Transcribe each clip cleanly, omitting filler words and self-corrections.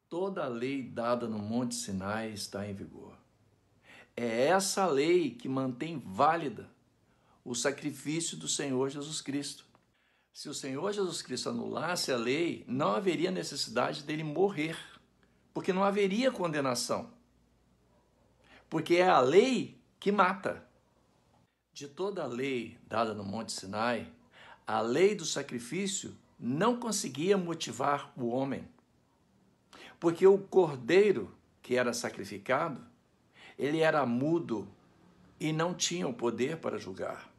Toda a lei dada no Monte Sinai está em vigor. É essa lei que mantém válida o sacrifício do Senhor Jesus Cristo. Se o Senhor Jesus Cristo anulasse a lei, não haveria necessidade dele morrer, porque não haveria condenação, porque é a lei que mata. De toda a lei dada no Monte Sinai, a lei do sacrifício não conseguia motivar o homem, porque o cordeiro que era sacrificado, ele era mudo e não tinha o poder para julgar.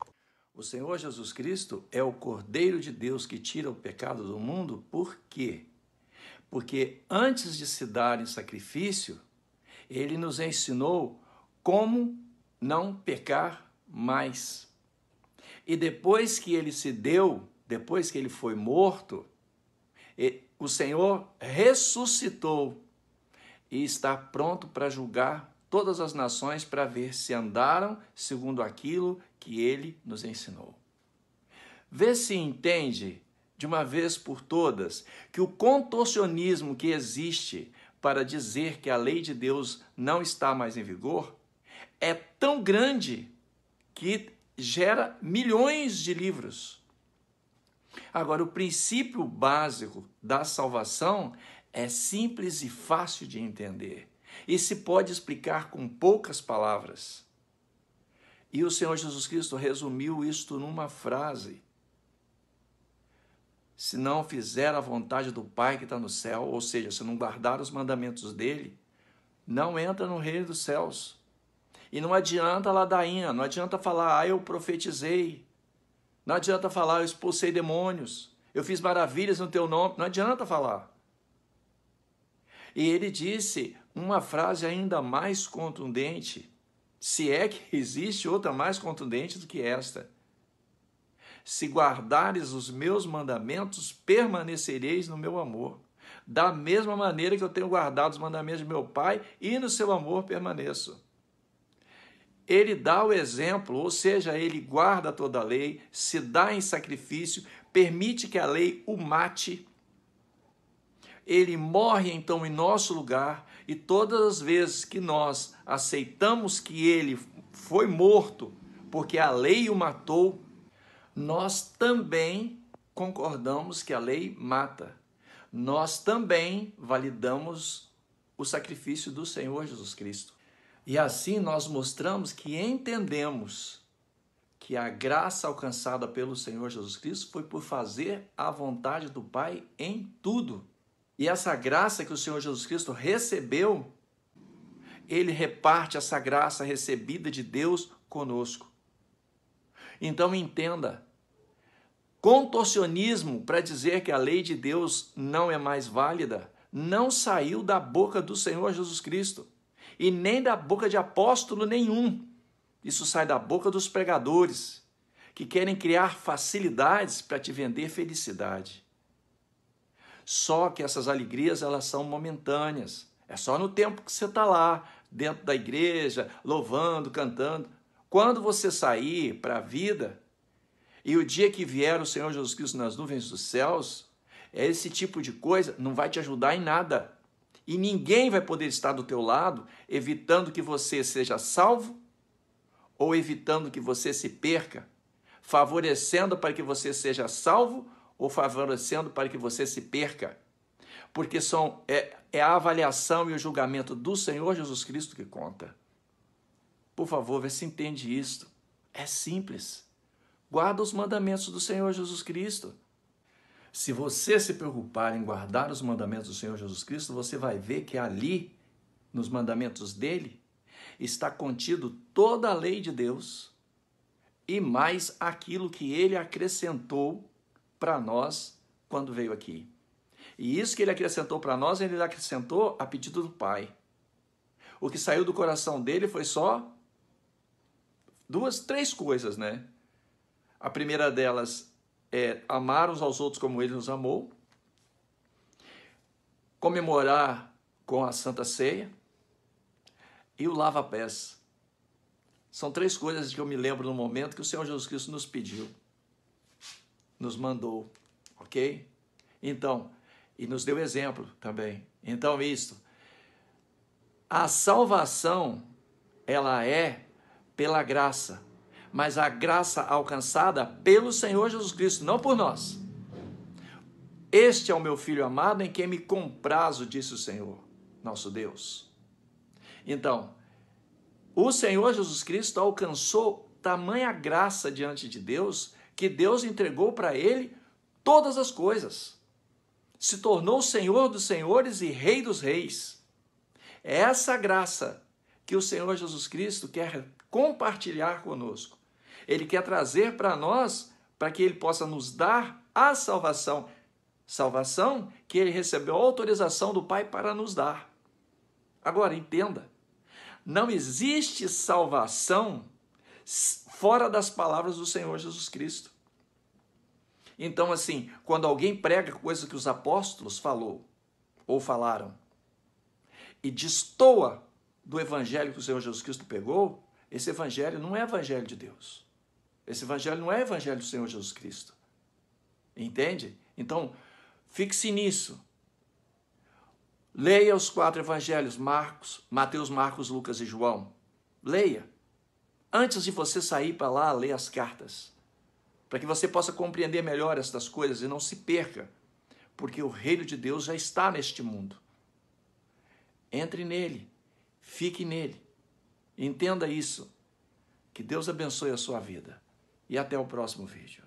O Senhor Jesus Cristo é o Cordeiro de Deus que tira o pecado do mundo. Por quê? Porque antes de se dar em sacrifício, ele nos ensinou como não pecar mais. E depois que ele se deu, depois que ele foi morto, o Senhor ressuscitou e está pronto para julgar todas as nações para ver se andaram segundo aquilo que ele nos ensinou. Vê se entende de uma vez por todas que o contorcionismo que existe para dizer que a lei de Deus não está mais em vigor é tão grande que gera milhões de livros. Agora, o princípio básico da salvação é simples e fácil de entender e se pode explicar com poucas palavras. E o Senhor Jesus Cristo resumiu isto numa frase: se não fizer a vontade do Pai que está no céu, ou seja, se não guardar os mandamentos dele, não entra no reino dos céus. E não adianta ladainha, não adianta falar, eu profetizei, não adianta falar, eu expulsei demônios, eu fiz maravilhas no teu nome, não adianta falar. E ele disse uma frase ainda mais contundente, se é que existe outra mais contundente do que esta: se guardares os meus mandamentos, permanecereis no meu amor. Da mesma maneira que eu tenho guardado os mandamentos de meu Pai, e no seu amor permaneço. Ele dá o exemplo, ou seja, ele guarda toda a lei, se dá em sacrifício, permite que a lei o mate. Ele morre então em nosso lugar, e todas as vezes que nós aceitamos que ele foi morto porque a lei o matou, nós também concordamos que a lei mata. Nós também validamos o sacrifício do Senhor Jesus Cristo. E assim nós mostramos que entendemos que a graça alcançada pelo Senhor Jesus Cristo foi por fazer a vontade do Pai em tudo. E essa graça que o Senhor Jesus Cristo recebeu, ele reparte essa graça recebida de Deus conosco. Então entenda, contorcionismo para dizer que a lei de Deus não é mais válida, não saiu da boca do Senhor Jesus Cristo e nem da boca de apóstolo nenhum. Isso sai da boca dos pregadores que querem criar facilidades para te vender felicidade. Só que essas alegrias, elas são momentâneas. É só no tempo que você está lá, dentro da igreja, louvando, cantando. Quando você sair para a vida, e o dia que vier o Senhor Jesus Cristo nas nuvens dos céus, esse tipo de coisa não vai te ajudar em nada. E ninguém vai poder estar do teu lado, evitando que você seja salvo, ou evitando que você se perca, favorecendo para que você seja salvo, ou favorecendo para que você se perca. Porque é a avaliação e o julgamento do Senhor Jesus Cristo que conta. Por favor, vê se entende isto. É simples. Guarda os mandamentos do Senhor Jesus Cristo. Se você se preocupar em guardar os mandamentos do Senhor Jesus Cristo, você vai ver que ali, nos mandamentos dele, está contido toda a lei de Deus e mais aquilo que ele acrescentou para nós quando veio aqui. E isso que ele acrescentou para nós, ele acrescentou a pedido do Pai. O que saiu do coração dele foi só três coisas, né? A primeira delas é amar uns aos outros como ele nos amou, comemorar com a Santa Ceia e o lava-pés. São três coisas que eu me lembro no momento que o Senhor Jesus Cristo nos pediu, nos mandou, ok? Então, e nos deu exemplo também. Então, a salvação, ela é pela graça, mas a graça alcançada pelo Senhor Jesus Cristo, não por nós. Este é o meu Filho amado em quem me comprazo, disse o Senhor, nosso Deus. Então, o Senhor Jesus Cristo alcançou tamanha graça diante de Deus, que Deus entregou para ele todas as coisas. Se tornou Senhor dos senhores e Rei dos reis. É essa graça que o Senhor Jesus Cristo quer compartilhar conosco. Ele quer trazer para nós, para que ele possa nos dar a salvação. Salvação que ele recebeu a autorização do Pai para nos dar. Agora, entenda, não existe salvação fora das palavras do Senhor Jesus Cristo. Então, assim, quando alguém prega coisa que os apóstolos falou ou falaram e destoa do evangelho que o Senhor Jesus Cristo pegou, esse evangelho não é evangelho de Deus. Esse evangelho não é evangelho do Senhor Jesus Cristo. Entende? Então, fixe nisso. Leia os 4 evangelhos, Mateus, Marcos, Lucas e João. Leia. Antes de você sair para lá, leia as cartas. Para que você possa compreender melhor estas coisas e não se perca. Porque o reino de Deus já está neste mundo. Entre nele. Fique nele. Entenda isso. Que Deus abençoe a sua vida. E até o próximo vídeo.